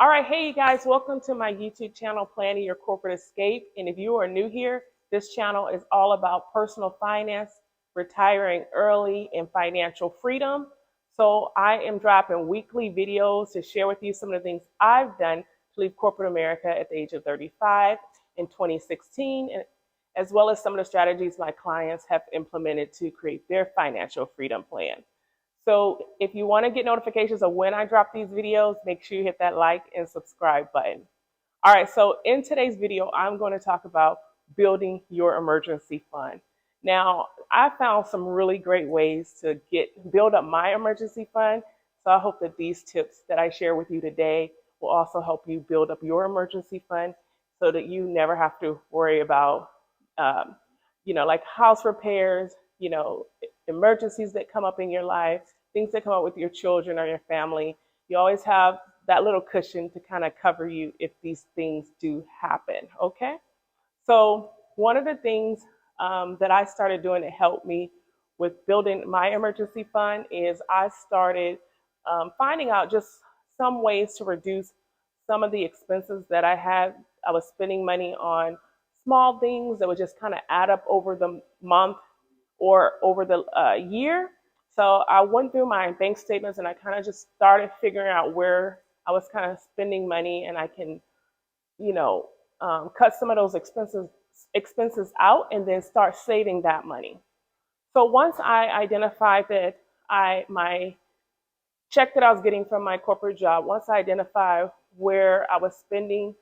All right, hey you guys, welcome to my YouTube channel, Planning Your Corporate Escape. And if you are new here, this channel is all about personal finance, retiring early, and financial freedom. So I am dropping weekly videos to share with you some of the things I've done to leave corporate America at the age of 35 in 2016, as well as some of the strategies my clients have implemented to create their financial freedom plan. So if you want to get notifications of when I drop these videos, make sure you hit that like and subscribe button. All right, so in today's video, I'm going to talk about building your emergency fund. Now, I found some really great ways to build up my emergency fund. So I hope that these tips that I share with you today will also help you build up your emergency fund so that you never have to worry about, um, like house repairs, emergencies that come up in your life, things that come up with your children or your family. You always have that little cushion to kind of cover you if these things do happen. Okay. So one of the things that I started doing to help me with building my emergency fund is I started finding out just some ways to reduce some of the expenses that I had. I was spending money on small things that would just kind of add up over the month or over the year. So I went through my bank statements and I kind of just started figuring out where I was kind of spending money, and I can, cut some of those expenses out and then start saving that money. So once I identified that my check that I was getting from my corporate job, once I identified where I was spending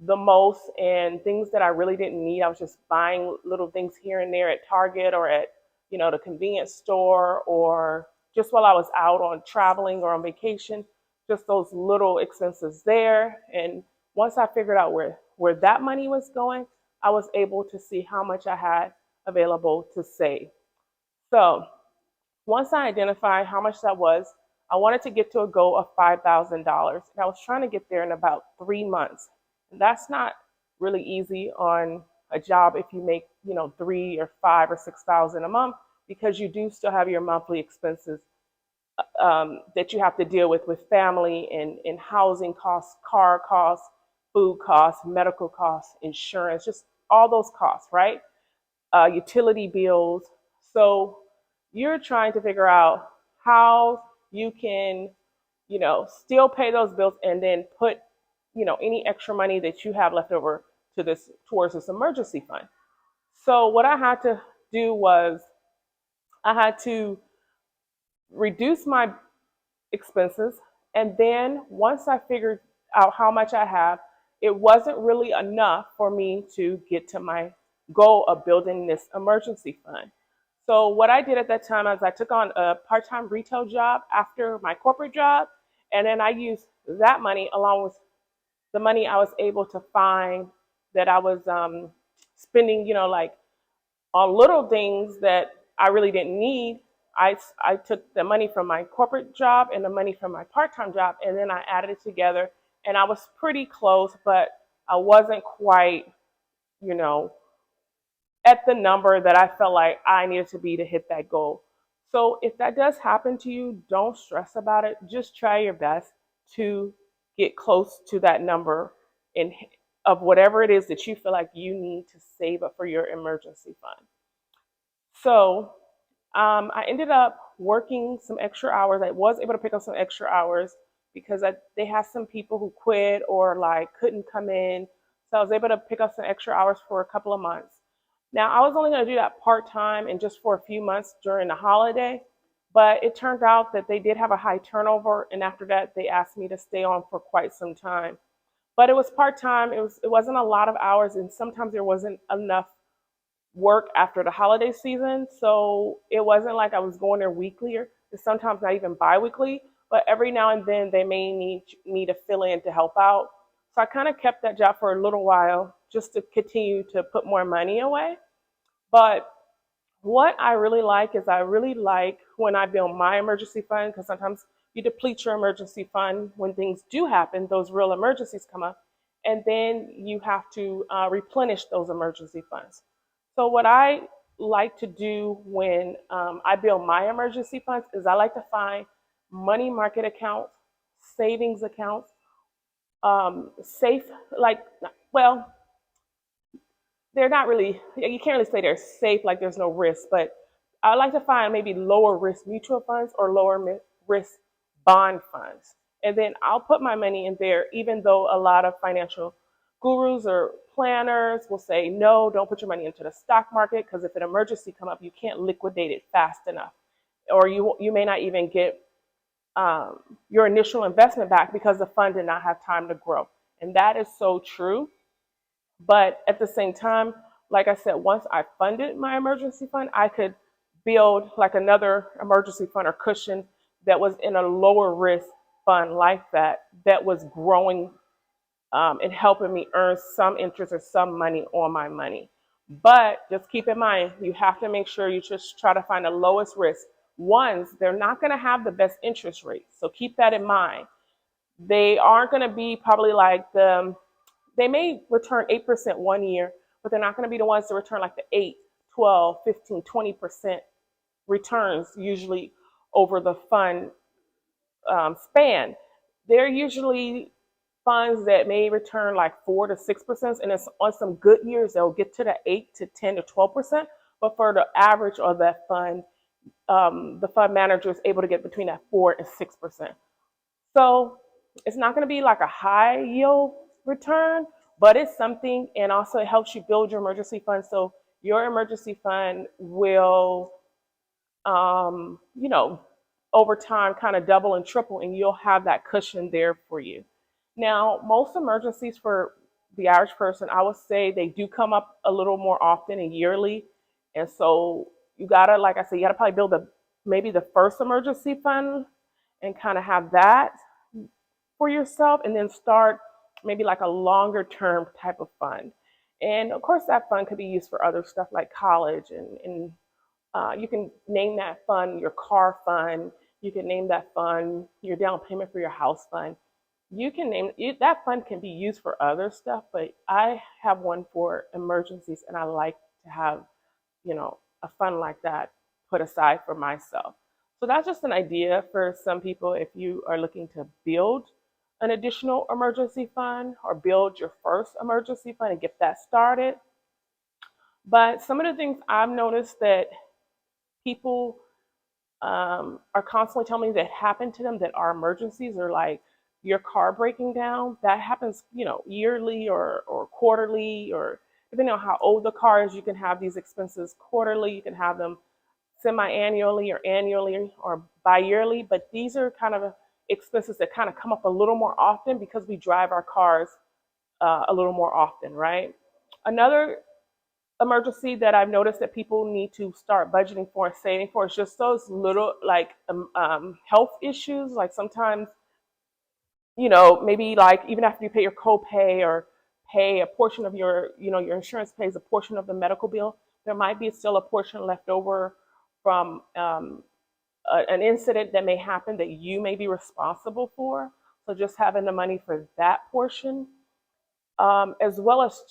the most and things that I really didn't need, I was just buying little things here and there at Target or at, the convenience store, or just while I was out on traveling or on vacation, just those little expenses there. And once I figured out where that money was going, I was able to see how much I had available to save. So once I identified how much that was, I wanted to get to a goal of $5,000. And I was trying to get there in about 3 months. And that's not really easy on a job if you make, 3 or 5 or 6,000 a month, because you do still have your monthly expenses that you have to deal with family and housing costs, car costs, food costs, medical costs, insurance, just all those costs, right? Utility bills. So you're trying to figure out how you can, still pay those bills and then put, any extra money that you have left over towards this emergency fund. So what I had to do was I had to reduce my expenses. And then once I figured out how much I have, it wasn't really enough for me to get to my goal of building this emergency fund. So what I did at that time is I took on a part-time retail job after my corporate job, and then I used that money along with the money I was able to find that I was spending, like on little things that I really didn't need. I took the money from my corporate job and the money from my part-time job, and then I added it together, and I was pretty close, but I wasn't quite, you know, at the number that I felt like I needed to be to hit that goal. So if that does happen to you, don't stress about it. Just try your best to get close to that number in of whatever it is that you feel like you need to save up for your emergency fund. So I ended up working some extra hours. I was able to pick up some extra hours because they had some people who quit or like couldn't come in. So I was able to pick up some extra hours for a couple of months. Now I was only going to do that part time and just for a few months during the holiday, but it turned out that they did have a high turnover, and after that they asked me to stay on for quite some time. But it was part time. It wasn't a lot of hours, and sometimes there wasn't enough work after the holiday season. So it wasn't like I was going there weekly or sometimes not even bi-weekly, but every now and then they may need me to fill in to help out. So I kind of kept that job for a little while just to continue to put more money away. But what I really like is I really like when I build my emergency fund, because sometimes you deplete your emergency fund when things do happen, those real emergencies come up, and then you have to replenish those emergency funds. So what I like to do when I build my emergency funds is I like to find money market accounts, savings accounts, Safe, like, well, they're not really, you can't really say they're safe, like there's no risk, but I like to find maybe lower risk mutual funds or lower risk bond funds. And then I'll put my money in there, even though a lot of financial gurus or planners will say, no, don't put your money into the stock market because if an emergency come up, you can't liquidate it fast enough. Or you may not even get your initial investment back because the fund did not have time to grow. And that is so true. But at the same time, like I said, once I funded my emergency fund, I could build like another emergency fund or cushion that was in a lower risk fund like that, that was growing and helping me earn some interest or some money on my money. But just keep in mind, you have to make sure you just try to find the lowest risk ones. They're not going to have the best interest rate. So keep that in mind. They aren't going to be probably like they may return 8% one year, but they're not going to be the ones that return like the 8, 12, 15, 20% returns usually over the fund span. They're usually funds that may return like 4 to 6%, and it's on some good years they'll get to the 8 to 10 to 12%. But for the average of that fund, the fund manager is able to get between that 4 and 6%. So it's not going to be like a high yield return, but it's something, and also it helps you build your emergency fund. So your emergency fund will, you know, over time kind of double and triple, and you'll have that cushion there for you. Now, most emergencies for the average person, I would say they do come up a little more often and yearly. And so you gotta, like I said, you gotta probably build maybe the first emergency fund and kind of have that for yourself, and then start maybe like a longer term type of fund. And of course, that fund could be used for other stuff like college, and you can name that fund your car fund. You can name that fund your down payment for your house fund. You can name it, that fund can be used for other stuff, but I have one for emergencies, and I like to have, a fund like that put aside for myself. So that's just an idea for some people if you are looking to build an additional emergency fund or build your first emergency fund and get that started. But some of the things I've noticed that people are constantly telling me that happen to them that are emergencies, or like your car breaking down. That happens, yearly or quarterly, or depending on how old the car is, you can have these expenses quarterly, you can have them semi-annually or annually or bi-yearly. But these are kind of expenses that kind of come up a little more often because we drive our cars a little more often, right? Another emergency that I've noticed that people need to start budgeting for and saving for is just those little like health issues. Like sometimes, maybe like even after you pay your copay or pay a portion of your insurance pays a portion of the medical bill, there might be still a portion left over from an incident that may happen that you may be responsible for. So just having the money for that portion, as well as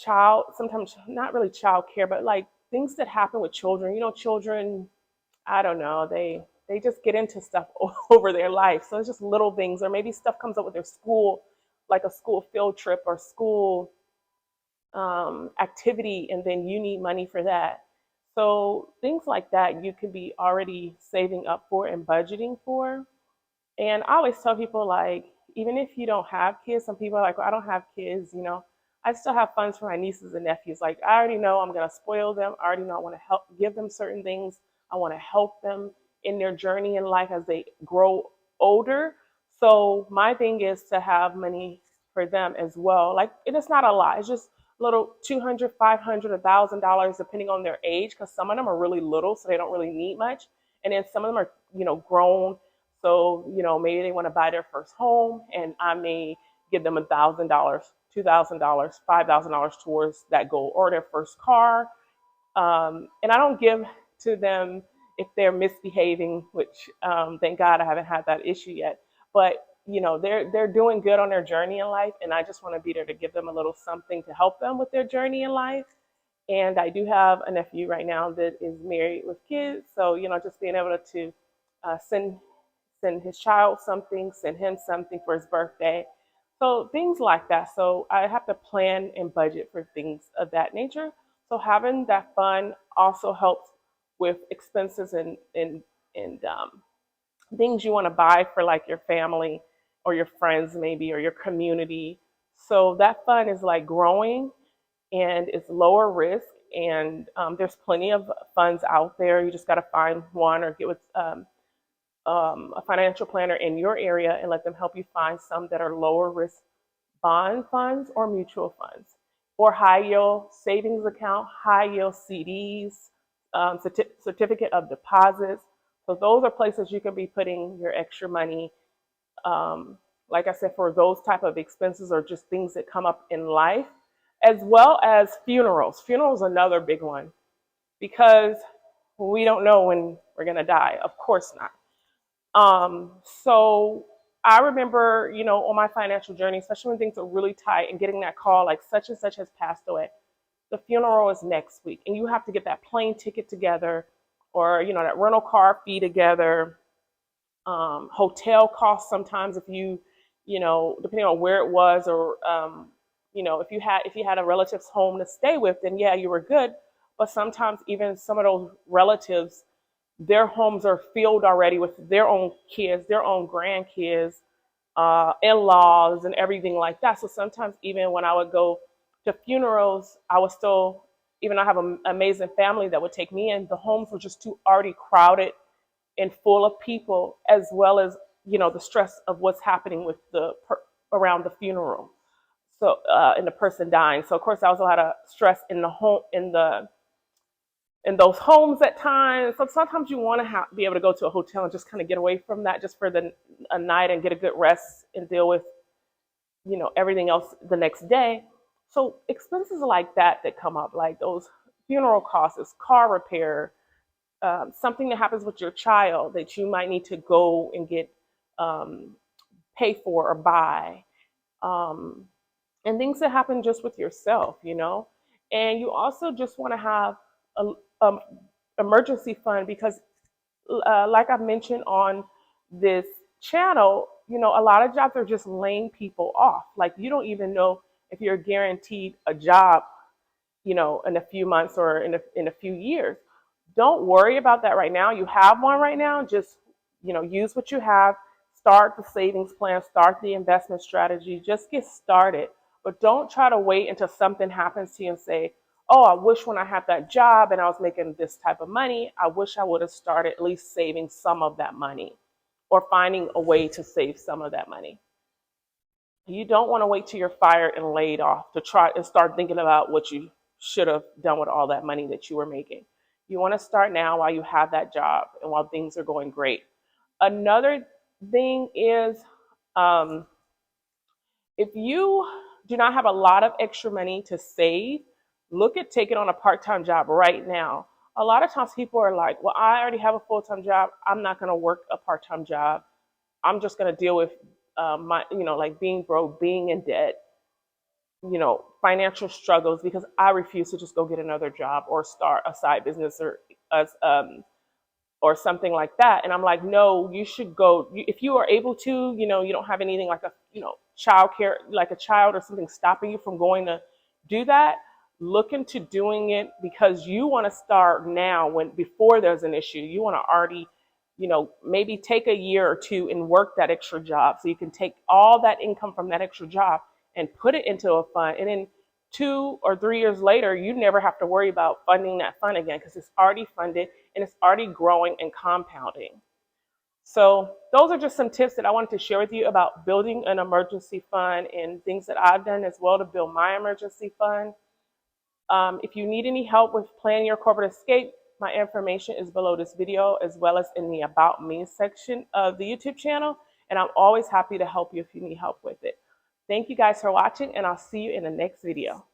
sometimes not really child care, but like things that happen with children. Children, I don't know, they just get into stuff over their life. So it's just little things, or maybe stuff comes up with their school, like a school field trip or school activity, and then you need money for that. So things like that you could be already saving up for and budgeting for. And I always tell people, like, even if you don't have kids, some people are like, well, I don't have kids, I still have funds for my nieces and nephews. Like, I already know I'm going to spoil them. I already know I want to help give them certain things. I want to help them in their journey in life as they grow older. So my thing is to have money for them as well. Like, and it's not a lot. It's just little 200, 500, $1,000, depending on their age, because some of them are really little, so they don't really need much. And then some of them are, grown, so, maybe they want to buy their first home, and I may give them $1,000, $2,000, $5,000 towards that goal, or their first car. And I don't give to them if they're misbehaving, which thank God I haven't had that issue yet. But they're doing good on their journey in life, and I just want to be there to give them a little something to help them with their journey in life. And I do have a nephew right now that is married with kids, so just being able to send his child something, send him something for his birthday. So things like that. So I have to plan and budget for things of that nature. So having that fund also helps with expenses and things you want to buy for like your family or your friends maybe or your community. So that fund is like growing and it's lower risk, and there's plenty of funds out there. You just got to find one or get with a financial planner in your area and let them help you find some that are lower risk bond funds or mutual funds or high yield savings account, high yield CDs, certificate of deposits. So those are places you can be putting your extra money. Um, like I said, for those type of expenses or just things that come up in life, as well as funerals. Funerals are another big one because we don't know when we're gonna die. Of course not. So I remember, on my financial journey, especially when things are really tight and getting that call like such and such has passed away. The funeral is next week, and you have to get that plane ticket together, or that rental car fee together. Hotel costs sometimes if depending on where it was, or if you had a relative's home to stay with, then yeah, you were good. But sometimes even some of those relatives, their homes are filled already with their own kids, their own grandkids, in-laws, and everything like that. So sometimes even when I would go to funerals, I was still, even though I have an amazing family that would take me in, the homes were just too already crowded and full of people, as well as the stress of what's happening with around the funeral. So and the person dying. So of course, I also had a stress in the home in those homes at times. So sometimes you want to be able to go to a hotel and just kind of get away from that just for a night and get a good rest and deal with everything else the next day. So expenses like that come up, like those funeral costs, car repair, something that happens with your child that you might need to go and get um, pay for or buy, um, and things that happen just with yourself. And you also just want to have a emergency fund because, like I've mentioned on this channel, a lot of jobs are just laying people off. Like you don't even know if you're guaranteed a job in a few months or in a few years. Don't worry about that right now. You have one right now. Just, use what you have. Start the savings plan, start the investment strategy. Just get started. But don't try to wait until something happens to you and say, oh, I wish when I had that job and I was making this type of money, I wish I would have started at least saving some of that money or finding a way to save some of that money. You don't want to wait till you're fired and laid off to try and start thinking about what you should have done with all that money that you were making. You want to start now while you have that job and while things are going great. Another thing is, um, if you do not have a lot of extra money to save, look at taking on a part-time job right now. A lot of times people are like, well, I already have a full-time job. I'm not going to work a part-time job. I'm just going to deal with like being broke, being in debt, financial struggles because I refuse to just go get another job or start a side business or something like that. And I'm like, no, you should go. If you are able to, you don't have anything like child care, like a child or something stopping you from going to do that, look into doing it because you want to start now before there's an issue. You want to already, maybe take a year or two and work that extra job so you can take all that income from that extra job and put it into a fund. And then 2 or 3 years later, you never have to worry about funding that fund again because it's already funded and it's already growing and compounding. So those are just some tips that I wanted to share with you about building an emergency fund and things that I've done as well to build my emergency fund. If you need any help with planning your corporate escape, my information is below this video as well as in the About Me section of the YouTube channel. And I'm always happy to help you if you need help with it. Thank you guys for watching, and I'll see you in the next video.